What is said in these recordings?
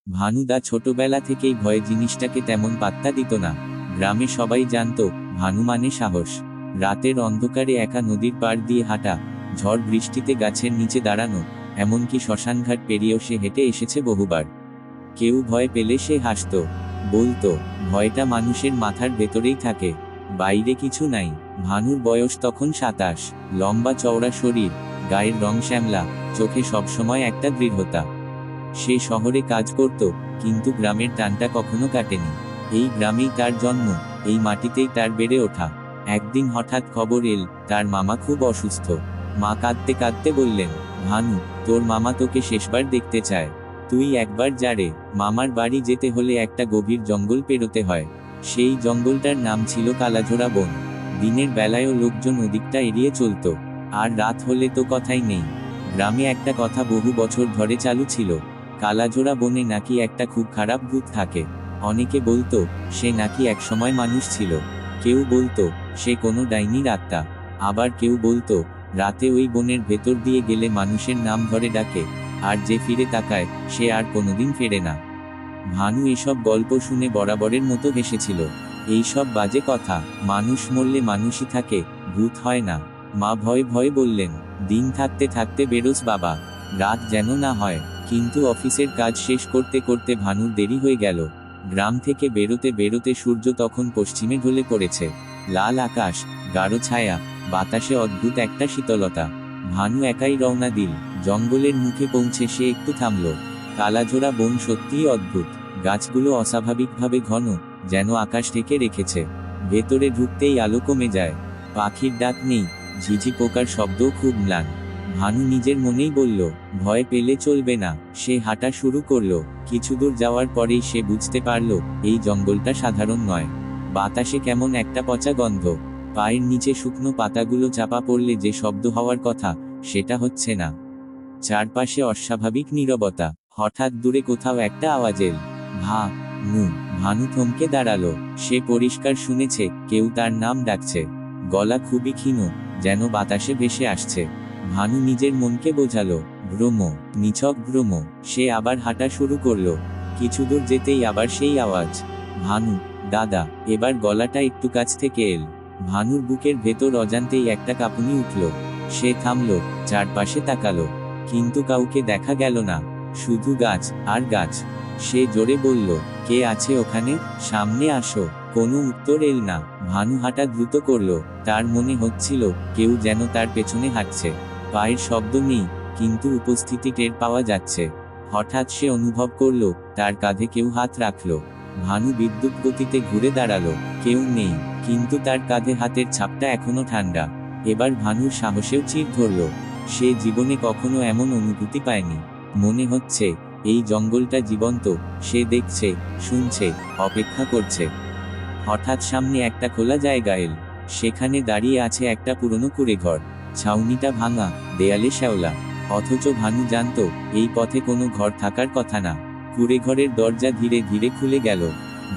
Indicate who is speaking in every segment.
Speaker 1: ভানুদা ছোটবেলা থেকেই ভয় জিনিসটাকে তেমন পাত্তা দিত না। গ্রামে সবাই জানতো ভানু মানে সাহস। রাতের অন্ধকারে একা নদীর পাড় দিয়ে হাঁটা, ঝড় বৃষ্টিতে গাছের নিচে দাঁড়ানো, এমনকি শ্মশানঘাট পেরিয়েও সে হেঁটে এসেছে বহুবার। কেউ ভয় পেলে সে হাসত, বলতো ভয়টা মানুষের মাথার ভেতরেই থাকে, বাইরে কিছু নাই। ভানুর বয়স তখন 27, লম্বা চওড়া শরীর, গায়ের রং শ্যামলা, চোখে সবসময় একটা দৃঢ়তা। সে শহরে কাজ করত, কিন্তু গ্রামের টানটা কখনো কাটেনি। এই গ্রামেই তার জন্ম, এই মাটিতেই তার বেড়ে ওঠা। একদিন হঠাৎ খবর এল তার মামা খুব অসুস্থ। মা কাঁদতে কাঁদতে বললেন, ভানু, তোর মামা তোকে শেষবার দেখতে চায়, তুই একবার যা রে। মামার বাড়ি যেতে হলে একটা গভীর জঙ্গল পেরোতে হয়। সেই জঙ্গলটার নাম ছিল কালাঝোড়া বন। দিনের বেলায়ও লোকজন ওদিকটা এড়িয়ে চলত, আর রাত হলে তো কথাই নেই। গ্রামে একটা কথা বহু বছর ধরে চালু ছিল, কালাঝোড়া বনে নাকি একটা খুব খারাপ ভূত থাকে। অনেকে বলতো সে নাকি একসময় মানুষ ছিল, কেউ বলতো সে কোনো ডাইনির আত্মা, আবার কেউ বলতো রাতে ওই বনের ভেতর দিয়ে গেলে মানুষের নাম ধরে ডাকে, আর যে ফিরে তাকায় সে আর কোনোদিন ফেরে না। ভানু এসব গল্প শুনে বরাবরের মতো হেসেছিল। এইসব বাজে কথা, মানুষ মরলে মানুষই থাকে, ভূত হয় না। মা ভয়ে ভয়ে বললেন, দিন থাকতে থাকতে বেরোস বাবা, রাত যেন না হয়। কিন্তু অফিসের কাজ শেষ করতে করতে ভানুর দেরি হয়ে গেল। গ্রাম থেকে বেরোতে বেরোতে সূর্য তখন পশ্চিমে ঢলে পড়েছে। লাল আকাশ, গাঢ় ছায়া, বাতাসে অদ্ভুত একটা শীতলতা। ভানু একাই রওনা দিল। জঙ্গলের মুখে পৌঁছে সে একটু থামল। কালাঝোড়া বন সত্যিই অদ্ভুত। গাছগুলো অস্বাভাবিকভাবে ঘন, যেন আকাশ ঢেকে রেখেছে। ভেতরে ঢুকতেই আলো কমে যায়, পাখির ডাক নেই, ঝিঝি পোকার শব্দও খুব ম্লান। ভানু নিজের মনেই বলল, ভয় পেলে চলবে না। সে হাঁটা শুরু করলো। কিছু দূর যাওয়ার পরেই সে বুঝতে পারল এই জঙ্গলটা সাধারণ নয়। বাতাসে কেমন একটা পচা গন্ধ, পায়ের নিচে শুকনো পাতাগুলো চাপা পড়লে যে শব্দ হওয়ার কথা সেটা হচ্ছে না। চারপাশে অস্বাভাবিক নীরবতা। হঠাৎ দূরে কোথাও একটা আওয়াজ এল, ভা নু। ভানু থমকে দাঁড়ালো। সে পরিষ্কার শুনেছে কেউ তার নাম ডাকছে, গলা খুবই ক্ষীণ, যেন বাতাসে ভেসে আসছে। ভানু নিজের মনকে বোঝালো, ভ্রম, নিছক ভ্রম। সে আবার হাঁটা শুরু করলো। কিছু দূর যেতেই আবার সেই আওয়াজ, ভানু, দাদা। এবার গলাটা একটু কাছ থেকে এল। ভানুর বুকের ভেতর অজান্তেই একটা কাঁপুনি উঠল। সে থামলো, চারপাশে তাকালো, কিন্তু কাউকে দেখা গেল না, শুধু গাছ আর গাছ। সে জোরে বলল, কে আছে ওখানে, সামনে আসো। কোনো উত্তর এল না। ভানু হাঁটা দ্রুত করলো। তার মনে হচ্ছিল কেউ যেন তার পেছনে হাঁটছে। পায়ের শব্দ নেই, কিন্তু উপস্থিতি টের পাওয়া যাচ্ছে। হঠাৎ সে অনুভব করলো তার কাঁধে কেউ হাত রাখলো। ভানু বিদ্যুৎ গতিতে ঘুরে দাঁড়ালো। কেউ নেই, কিন্তু তার কাঁধে হাতের ছাপটা এখনো ঠান্ডা। এবার ভানুর সাহসেও চির ধরল। সে জীবনে কখনো এমন অনুভূতি পায়নি। মনে হচ্ছে এই জঙ্গলটা জীবন্ত, সে দেখছে, শুনছে, অপেক্ষা করছে। হঠাৎ সামনে একটা খোলা জায়গা এল। সেখানে দাঁড়িয়ে আছে একটা পুরনো কুঁড়েঘর। ছাউনিটা ভাঙা, দেয়ালে শ্যাওলা। অথচ ভানু জানতো এই পথে কোনো ঘর থাকার কথা না। কুঁড়েঘরের দরজা ধীরে ধীরে খুলে গেল।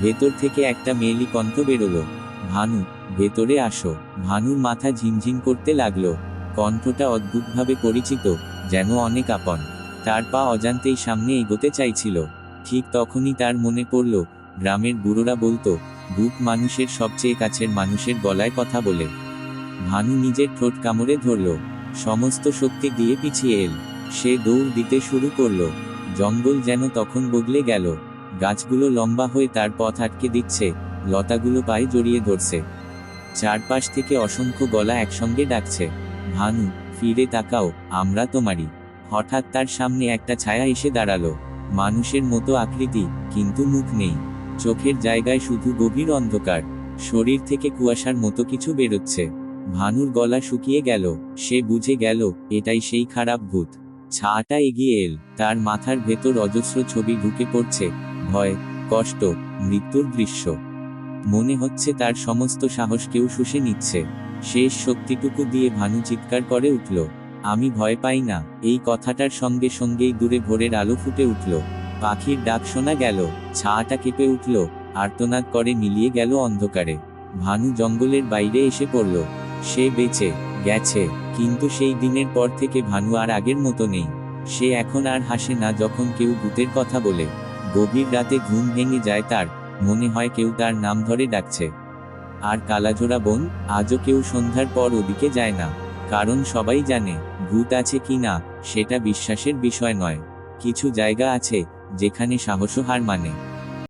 Speaker 1: ভেতর থেকে একটা মেয়েলি কণ্ঠ বেরোলো, ভানু, ভেতরে আসো। ভানুর মাথা ঝিমঝিম করতে লাগলো। কণ্ঠটা অদ্ভুতভাবে পরিচিত, যেন অনেক আপন। তার পা অজান্তেই সামনে এগোতে চাইছিল। ঠিক তখনই তার মনে পড়ল গ্রামের বুড়োরা বলতো, ভূত মানুষের সবচেয়ে কাছের মানুষের গলায় কথা বলে। ভানু নিজের ঠোঁট কামড়ে ধরল, সমস্ত শক্তি দিয়ে পিছিয়ে এল। সে দৌড় দিতে শুরু করল। জঙ্গল যেন তখন বদলে গেল। গাছগুলো লম্বা হয়ে তার পথ আটকে দিচ্ছে, লতাগুলো পায়ে জড়িয়ে ধরছে। চারপাশ থেকে অসংখ্য গলা একসঙ্গে ডাকছে, ভানু, ফিরে তাকাও, আমরা তোমারই। হঠাৎ তার সামনে একটা ছায়া এসে দাঁড়ালো। মানুষের মতো আকৃতি, কিন্তু মুখ নেই। চোখের জায়গায় শুধু গভীর অন্ধকার। শরীর থেকে কুয়াশার মতো কিছু বেরোচ্ছে। ভানুর গলা শুকিয়ে গেল। সে বুঝে গেল এটাই সেই খারাপ ভূত। ছায়াটা এগিয়ে এল। তার মাথার ভেতর অজস্র ছবি ঢুকে পড়ছে, ভয়, কষ্ট, মৃত্যুর দৃশ্য। মনে হচ্ছে তার সমস্ত সাহস কেউ শুষে নিচ্ছে। শেষ শক্তিটুকু দিয়ে ভানু চিৎকার করে উঠল, আমি ভয় পাই না। এই কথাটার সঙ্গে সঙ্গেই দূরে ভোরের আলো ফুটে উঠল। পাখির ডাক শোনা গেল। ছায়াটা কেঁপে উঠল, আর্তনাদ করে মিলিয়ে গেল অন্ধকারে। ভানু জঙ্গলের বাইরে এসে পড়ল। সে বেঁচে গেছে, কিন্তু সেই দিনের পর থেকে ভানু আর আগের মতো নেই। সে এখন আর হাসে না যখন কেউ ভূতের কথা বলে। গভীর রাতে ঘুম ভেঙে যায় তার, মনে হয় কেউ তার নাম ধরে ডাকছে। আর কালাঝোড়া বন, আজও কেউ সন্ধ্যার পর ওদিকে যায় না, কারণ সবাই জানে ভূত আছে কি না সেটা বিশ্বাসের বিষয় নয়। কিছু জায়গা আছে যেখানে সাহসও হার মানে।